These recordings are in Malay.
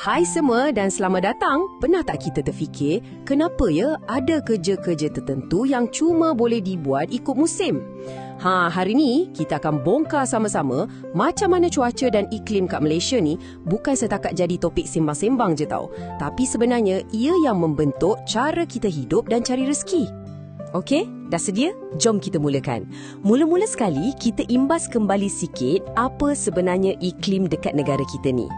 Hai semua dan selamat datang. Pernah tak kita terfikir, kenapa ya ada kerja-kerja tertentu yang cuma boleh dibuat ikut musim? Hari ni kita akan bongkar sama-sama macam mana cuaca dan iklim kat Malaysia ni bukan setakat jadi topik sembang-sembang je tau. Tapi sebenarnya ia yang membentuk cara kita hidup dan cari rezeki. Okey, dah sedia? Jom kita mulakan. Mula-mula sekali kita imbas kembali sikit apa sebenarnya iklim dekat negara kita ni.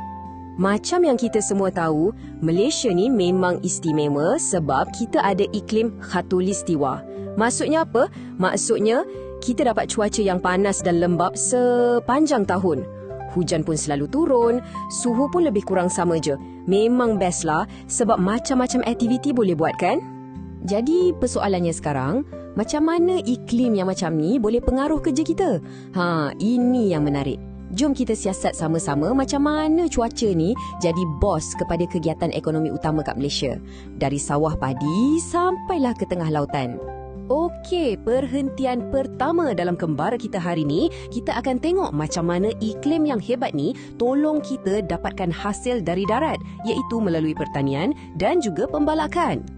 Macam yang kita semua tahu, Malaysia ni memang istimewa sebab kita ada iklim khatulistiwa. Maksudnya apa? Maksudnya kita dapat cuaca yang panas dan lembap sepanjang tahun. Hujan pun selalu turun, suhu pun lebih kurang sama je. Memang best lah sebab macam-macam aktiviti boleh buat kan? Jadi persoalannya sekarang, macam mana iklim yang macam ni boleh pengaruh kerja kita? Ini yang menarik. Jom kita siasat sama-sama macam mana cuaca ni jadi bos kepada kegiatan ekonomi utama kat Malaysia. Dari sawah padi sampailah ke tengah lautan. Okey, perhentian pertama dalam kembara kita hari ni, kita akan tengok macam mana iklim yang hebat ni tolong kita dapatkan hasil dari darat, iaitu melalui pertanian dan juga pembalakan.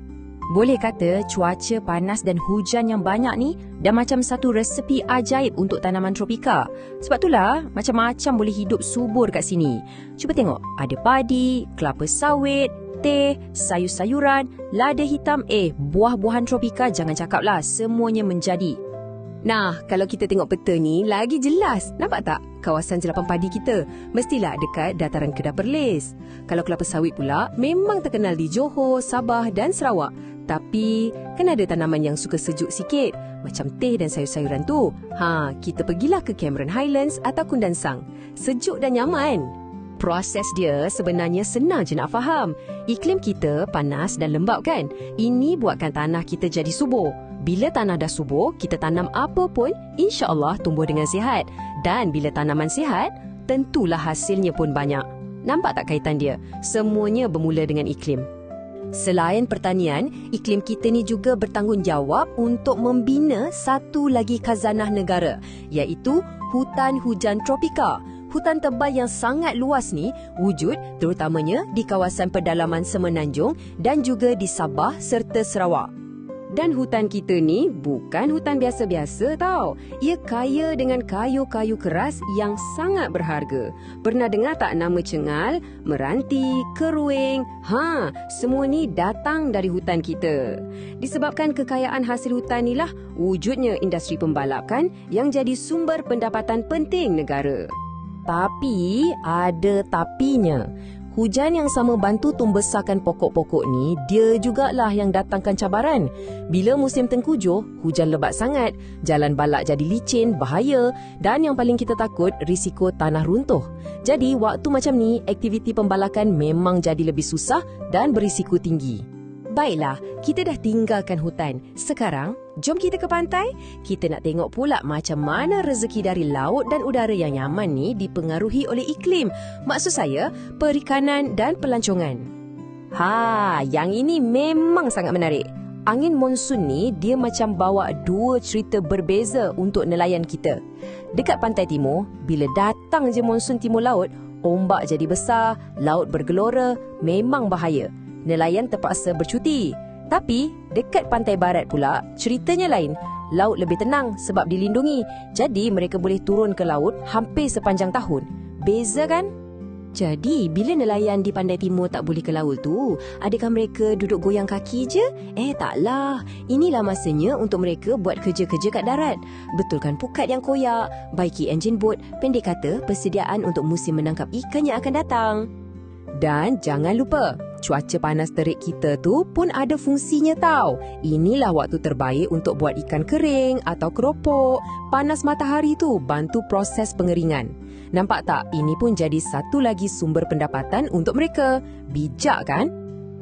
Boleh kata cuaca panas dan hujan yang banyak ni dah macam satu resepi ajaib untuk tanaman tropika. Sebab itulah macam-macam boleh hidup subur kat sini. Cuba tengok, ada padi, kelapa sawit, teh, sayur-sayuran, lada hitam, buah-buahan tropika jangan cakap lah, semuanya menjadi. Nah, kalau kita tengok peta ni, lagi jelas. Nampak tak? Kawasan jelapan padi kita mestilah dekat dataran Kedah Perlis. Kalau kelapa sawit pula, memang terkenal di Johor, Sabah dan Sarawak. Tapi, kan ada tanaman yang suka sejuk sikit. Macam teh dan sayur-sayuran tu. Kita pergilah ke Cameron Highlands atau Kundansang. Sejuk dan nyaman. Proses dia sebenarnya senang je nak faham. Iklim kita panas dan lembap kan? Ini buatkan tanah kita jadi subur. Bila tanah dah subur, kita tanam apa pun, insya-Allah tumbuh dengan sihat. Dan bila tanaman sihat, tentulah hasilnya pun banyak. Nampak tak kaitan dia? Semuanya bermula dengan iklim. Selain pertanian, iklim kita ni juga bertanggungjawab untuk membina satu lagi khazanah negara, iaitu hutan hujan tropika. Hutan tebal yang sangat luas ni wujud terutamanya di kawasan pedalaman Semenanjung dan juga di Sabah serta Sarawak. Dan hutan kita ni bukan hutan biasa-biasa tau. Ia kaya dengan kayu-kayu keras yang sangat berharga. Pernah dengar tak nama cengal, meranti, keruing? Semua ni datang dari hutan kita. Disebabkan kekayaan hasil hutan ni lah wujudnya industri pembalap kan yang jadi sumber pendapatan penting negara. Tapi ada tapinya. Hujan yang sama bantu tumbesarkan pokok-pokok ni, dia jugalah yang datangkan cabaran. Bila musim tengkujuh, hujan lebat sangat, jalan balak jadi licin, bahaya dan yang paling kita takut, risiko tanah runtuh. Jadi waktu macam ni, aktiviti pembalakan memang jadi lebih susah dan berisiko tinggi. Baiklah, kita dah tinggalkan hutan. Sekarang, jom kita ke pantai. Kita nak tengok pula macam mana rezeki dari laut dan udara yang nyaman ni dipengaruhi oleh iklim. Maksud saya, perikanan dan pelancongan. Yang ini memang sangat menarik. Angin monsun ni, dia macam bawa dua cerita berbeza untuk nelayan kita. Dekat pantai timur, bila datang je monsun timur laut, ombak jadi besar, laut bergelora, memang bahaya. Nelayan terpaksa bercuti. Tapi, dekat pantai barat pula, ceritanya lain. Laut lebih tenang sebab dilindungi. Jadi, mereka boleh turun ke laut hampir sepanjang tahun. Beza kan? Jadi, bila nelayan di pantai timur tak boleh ke laut tu, adakah mereka duduk goyang kaki je? Taklah. Inilah masanya untuk mereka buat kerja-kerja kat darat. Betulkan pukat yang koyak, baiki enjin bot, pendek kata, persediaan untuk musim menangkap ikan yang akan datang. Dan jangan lupa, cuaca panas terik kita tu pun ada fungsinya tau. Inilah waktu terbaik untuk buat ikan kering atau keropok. Panas matahari tu bantu proses pengeringan. Nampak tak? Ini pun jadi satu lagi sumber pendapatan untuk mereka. Bijak kan?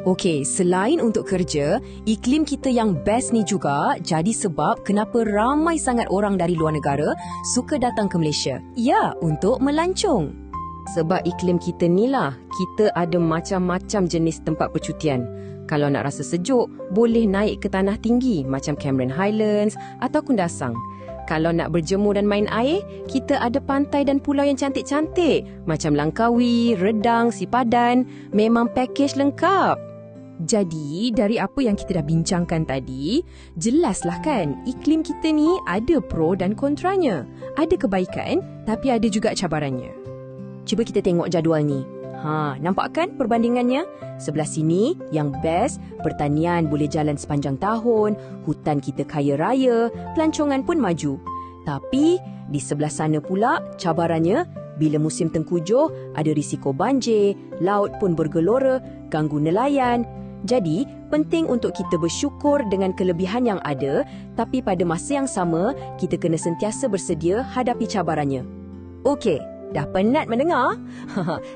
Okey, selain untuk kerja, iklim kita yang best ni juga jadi sebab kenapa ramai sangat orang dari luar negara suka datang ke Malaysia. Ya, untuk melancong. Sebab iklim kita ni lah, kita ada macam-macam jenis tempat percutian. Kalau nak rasa sejuk, boleh naik ke tanah tinggi macam Cameron Highlands atau Kundansang. Kalau nak berjemur dan main air, kita ada pantai dan pulau yang cantik-cantik. Macam Langkawi, Redang, Sipadan. Memang pakej lengkap. Jadi, dari apa yang kita dah bincangkan tadi, jelaslah kan, iklim kita ni ada pro dan kontranya. Ada kebaikan, tapi ada juga cabarannya. Cuba kita tengok jadual ni. Nampak kan perbandingannya? Sebelah sini, yang best, pertanian boleh jalan sepanjang tahun, hutan kita kaya raya, pelancongan pun maju. Tapi, di sebelah sana pula, cabarannya, bila musim tengkujuh, ada risiko banjir, laut pun bergelora, ganggu nelayan. Jadi, penting untuk kita bersyukur dengan kelebihan yang ada, tapi pada masa yang sama, kita kena sentiasa bersedia hadapi cabarannya. Okey. Dah penat mendengar?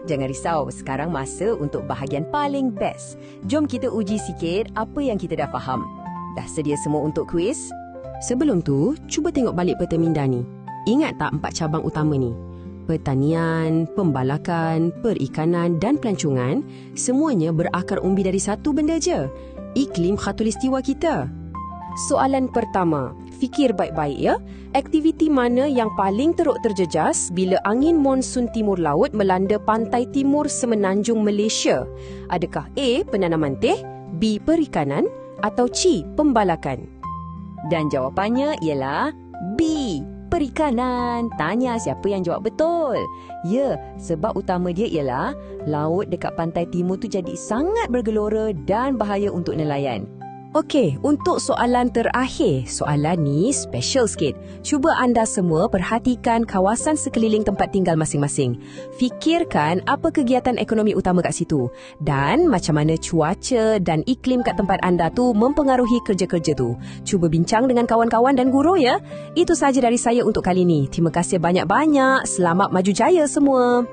Jangan risau, sekarang masa untuk bahagian paling best. Jom kita uji sikit apa yang kita dah faham. Dah sedia semua untuk kuis? Sebelum tu, cuba tengok balik peta minda ni. Ingat tak 4 cabang utama ni? Pertanian, pembalakan, perikanan dan pelancongan, semuanya berakar umbi dari satu benda je. Iklim khatulistiwa kita. Soalan pertama. Fikir baik-baik ya. Aktiviti mana yang paling teruk terjejas bila angin monsun timur laut melanda pantai timur semenanjung Malaysia? Adakah A. penanaman teh, B. perikanan atau C. pembalakan? Dan jawapannya ialah B. perikanan. Tanya siapa yang jawab betul. Ya, sebab utama dia ialah laut dekat pantai timur tu jadi sangat bergelora dan bahaya untuk nelayan. Okey, untuk soalan terakhir. Soalan ni special sikit. Cuba anda semua perhatikan kawasan sekeliling tempat tinggal masing-masing. Fikirkan apa kegiatan ekonomi utama kat situ. Dan macam mana cuaca dan iklim kat tempat anda tu mempengaruhi kerja-kerja tu. Cuba bincang dengan kawan-kawan dan guru ya. Itu sahaja dari saya untuk kali ni. Terima kasih banyak-banyak. Selamat maju jaya semua.